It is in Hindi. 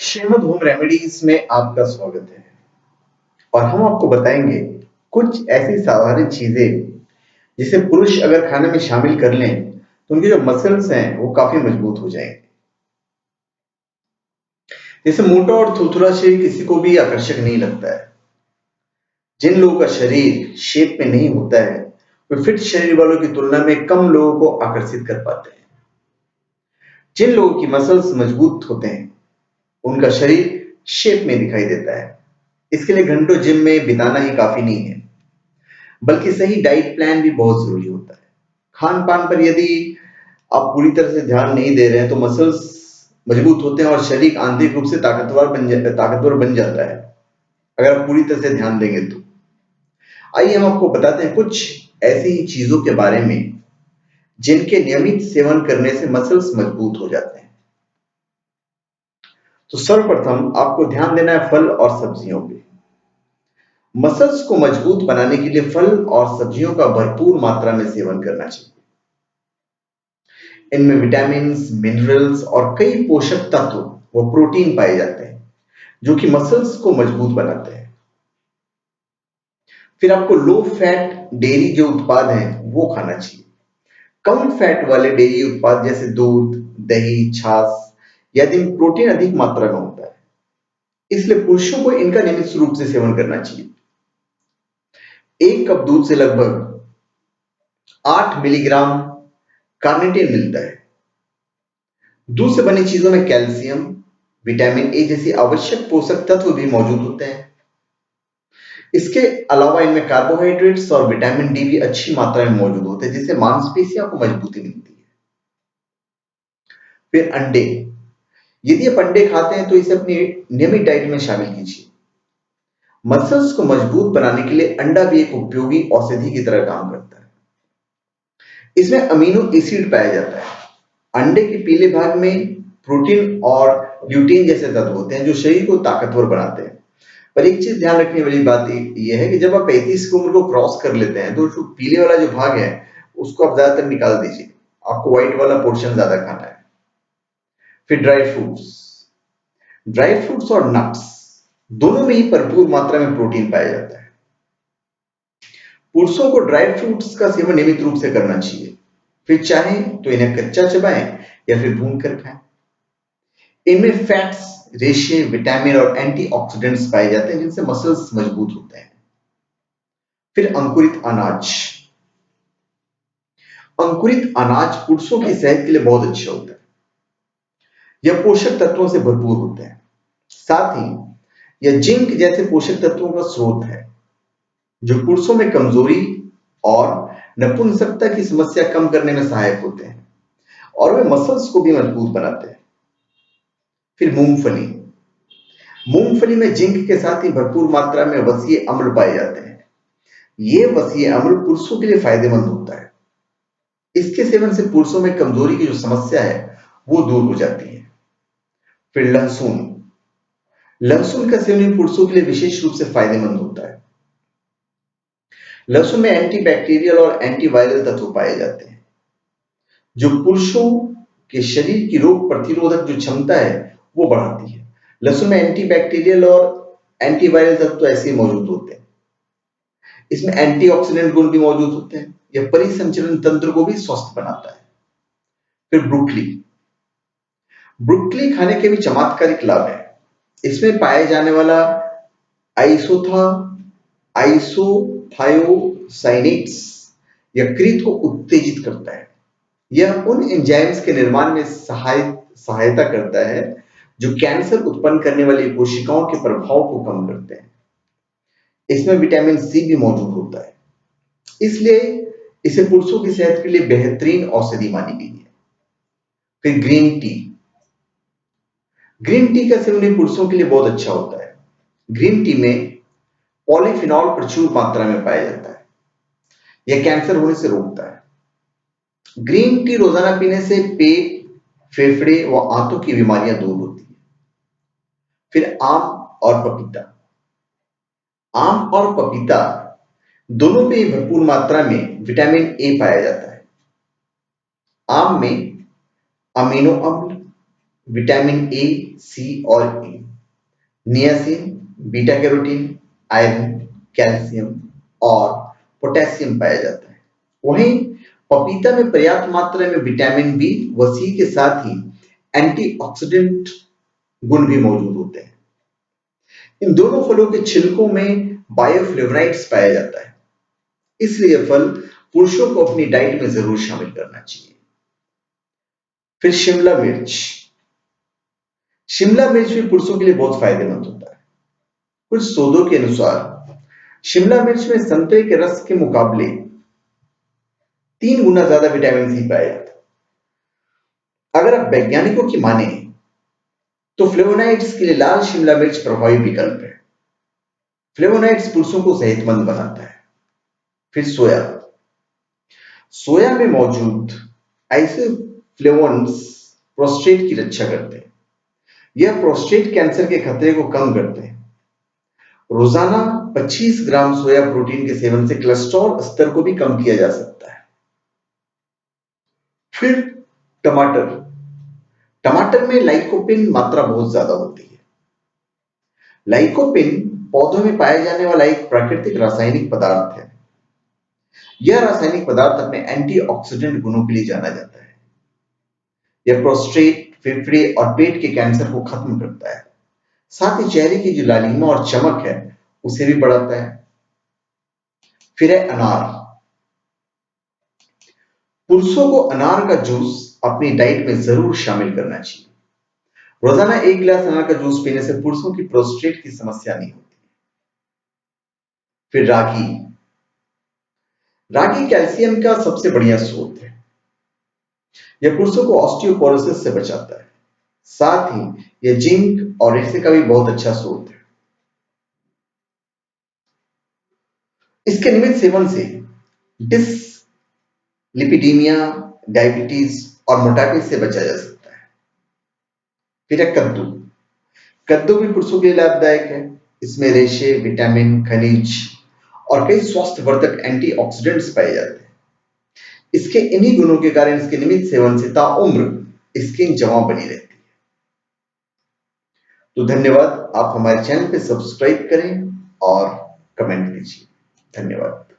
श्रीमद होम रेमेडीज में आपका स्वागत है और हम आपको बताएंगे कुछ ऐसी साधारण चीजें जिसे पुरुष अगर खाने में शामिल कर लें तो उनके जो मसल्स हैं वो काफी मजबूत हो जाएंगे। जैसे मोटा और थुरथुरा शरीर किसी को भी आकर्षक नहीं लगता है। जिन लोगों का शरीर शेप में नहीं होता है वे फिट शरीर वालों की तुलना में कम लोगों को आकर्षित कर पाते हैं। जिन लोगों की मसल्स मजबूत होते हैं उनका शरीर शेप में दिखाई देता है। इसके लिए घंटों जिम में बिताना ही काफी नहीं है, बल्कि सही डाइट प्लान भी बहुत जरूरी होता है। खान पान पर यदि आप पूरी तरह से ध्यान नहीं दे रहे हैं तो मसल्स मजबूत होते हैं और शरीर आंतरिक रूप से ताकतवर बन जाता है अगर आप पूरी तरह से ध्यान देंगे तो। आइए हम आपको बताते हैं कुछ ऐसी ही चीजों के बारे में जिनके नियमित सेवन करने से मसल्स मजबूत हो जाते हैं। तो सर्वप्रथम आपको ध्यान देना है फल और सब्जियों पे। मसल्स को मजबूत बनाने के लिए फल और सब्जियों का भरपूर मात्रा में सेवन करना चाहिए। इनमें विटामिन, मिनरल्स और कई पोषक तत्व व प्रोटीन पाए जाते हैं जो कि मसल्स को मजबूत बनाते हैं। फिर आपको लो फैट डेयरी जो उत्पाद हैं वो खाना चाहिए। कम फैट वाले डेयरी उत्पाद जैसे दूध, दही, छाछ आदि में प्रोटीन अधिक मात्रा में होता है, इसलिए पुरुषों को इनका नियमित रूप से सेवन करना चाहिए। एक कप दूध से लगभग 8 मिलीग्राम कार्निटिन मिलता है। दूध से बनी चीजों में कैल्शियम, विटामिन ए जैसे आवश्यक पोषक तत्व भी मौजूद होते हैं। इसके अलावा इनमें कार्बोहाइड्रेट्स और विटामिन डी भी अच्छी मात्रा में मौजूद होते हैं जिससे मांसपेशियों को मजबूती मिलती है। फिर अंडे, यदि आप अंडे खाते हैं तो इसे अपनी नियमित डाइट में शामिल कीजिए। मसल्स को मजबूत बनाने के लिए अंडा भी एक उपयोगी औषधि की तरह काम करता है। इसमें अमीनो एसिड पाया जाता है। अंडे के पीले भाग में प्रोटीन और ल्यूटीन जैसे तत्व होते हैं जो शरीर को ताकतवर बनाते हैं। पर एक चीज ध्यान रखने वाली बात यह है कि जब आप 35 की उम्र को क्रॉस कर लेते हैं तो जो पीले वाला जो भाग है उसको आप ज्यादातर निकाल दीजिए। आपको व्हाइट वाला पोर्शन ज्यादा खाना है। फिर ड्राई फ्रूट्स और नट्स दोनों में ही भरपूर मात्रा में प्रोटीन पाया जाता है। पुरुषों को ड्राई फ्रूट्स का सेवन नियमित रूप से करना चाहिए। फिर चाहे तो इन्हें कच्चा चबाएं या फिर भून कर खाएं। इनमें फैट्स, रेशे, विटामिन और एंटीऑक्सीडेंट्स पाए जाते हैं जिनसे मसल्स मजबूत होते हैं। फिर अंकुरित अनाज, अंकुरित अनाज पुरुषों की सेहत के लिए बहुत अच्छा होता है। यह पोषक तत्वों से भरपूर होते हैं, साथ ही यह जिंक जैसे पोषक तत्वों का स्रोत है जो पुरुषों में कमजोरी और नपुंसकता की समस्या कम करने में सहायक होते हैं और वे मसल्स को भी मजबूत बनाते हैं। फिर मूंगफली, मूंगफली में जिंक के साथ ही भरपूर मात्रा में वसीय अम्ल पाए जाते हैं। ये वसीय अम्ल पुरुषों के लिए फायदेमंद होता है। इसके सेवन से पुरुषों में कमजोरी की जो समस्या है वो दूर हो जाती है। फिर लहसुन, लहसुन का सेवन पुरुषों के लिए विशेष रूप से फायदेमंद होता है। लहसुन में एंटीबैक्टीरियल और एंटीवायरल तत्व पाए जाते हैं जो पुरुषों के शरीर की रोग प्रतिरोधक जो क्षमता है वो बढ़ाती है। लहसुन में एंटीबैक्टीरियल और एंटीवायरल तत्व ऐसे मौजूद होते हैं। इसमें एंटीऑक्सीडेंट गुण भी मौजूद होते हैं। यह परिसंचरण तंत्र को भी स्वस्थ बनाता है। फिर ब्रोकली, ब्रोकली खाने के भी चमत्कारिक लाभ है। इसमें पाए जाने वाला आइसोथायोसाइनेट्स यकृत को उत्तेजित करता है। यह उन एंजाइम्स के निर्माण में सहायता करता है जो कैंसर उत्पन्न करने वाली कोशिकाओं के प्रभाव को कम करते हैं। इसमें विटामिन सी भी मौजूद होता है, इसलिए इसे पुरुषों की सेहत के लिए बेहतरीन औषधि मानी गई है। फिर ग्रीन टी, ग्रीन टी का सेवन पुरुषों के लिए बहुत अच्छा होता है। ग्रीन टी में पॉलीफिनॉल प्रचुर मात्रा में पाया जाता है। यह कैंसर होने से रोकता है। ग्रीन टी रोजाना पीने से पेट, फेफड़े व आंतों की बीमारियां दूर होती है। फिर आम और पपीता, आम और पपीता दोनों में भरपूर मात्रा में विटामिन ए पाया जाता है। आम में अमीनो अम्ल, विटामिन ए, सी और E, niacin, beta carotene, iron, calcium और पोटेशियम पाया जाता है। वहीं पपीता में पर्याप्त मात्रा में विटामिन बी व सी के साथ ही एंटीऑक्सीडेंट गुण भी मौजूद होते हैं। इन दोनों फलों के छिलकों में बायोफ्लेवोनाइड्स पाया जाता है, इसलिए फल पुरुषों को अपनी डाइट में जरूर शामिल करना चाहिए। फिर शिमला मिर्च। शिमला मिर्च भी पुरुषों के लिए बहुत फायदेमंद होता है। कुछ शोधों के अनुसार शिमला मिर्च में संतरे के रस के मुकाबले 3 गुना ज्यादा विटामिन सी पाया जाता है। अगर आप वैज्ञानिकों की माने तो फ्लेवोनाइड्स के लिए लाल शिमला मिर्च प्रभावी विकल्प है। फ्लेवोनाइड्स पुरुषों को सेहतमंद बनाता है। फिर सोया। सोया में मौजूद आइसोफ्लेवोन्स प्रोस्टेट की रक्षा करते हैं। यह प्रोस्टेट कैंसर के खतरे को कम करते हैं। रोजाना 25 ग्राम सोया प्रोटीन के सेवन से कोलेस्ट्रॉल स्तर को भी कम किया जा सकता है। फिर टमाटर। टमाटर में लाइकोपिन मात्रा बहुत ज्यादा होती है। लाइकोपिन पौधों में पाया जाने वाला एक प्राकृतिक रासायनिक पदार्थ है। यह रासायनिक पदार्थ अपने एंटीऑक्सीडेंट गुणों के लिए जाना जाता है। यह प्रोस्टेट, फेफड़े और पेट के कैंसर को खत्म करता है। साथ ही चेहरे की जो लालिमा और चमक है उसे भी बढ़ाता है। फिर है अनार। पुरुषों को अनार का जूस अपनी डाइट में जरूर शामिल करना चाहिए। रोजाना 1 गिलास अनार का जूस पीने से पुरुषों की प्रोस्टेट की समस्या नहीं होती। फिर रागी। रागी कैल्शियम का सबसे बढ़िया स्रोत है। यह पुरुषों को ऑस्टियोपोरोसिस से बचाता है। साथ ही यह जिंक और रेसे का भी बहुत अच्छा स्रोत है। इसके नियमित सेवन से डिसलिपिडीमिया, डायबिटीज और मोटापे से बचा जा सकता है। फिर है कद्दू। कद्दू भी पुरुषों के लिए लाभदायक है। इसमें रेशे, विटामिन, खनिज और कई स्वास्थ्यवर्धक एंटीऑक्सीडेंट्स पाए जाते हैं। इसके इन्हीं गुणों के कारण इसके नियमित सेवन से ताउम्र स्किन जमा बनी रहती है। तो धन्यवाद। आप हमारे चैनल पे सब्सक्राइब करें और कमेंट कीजिए। धन्यवाद।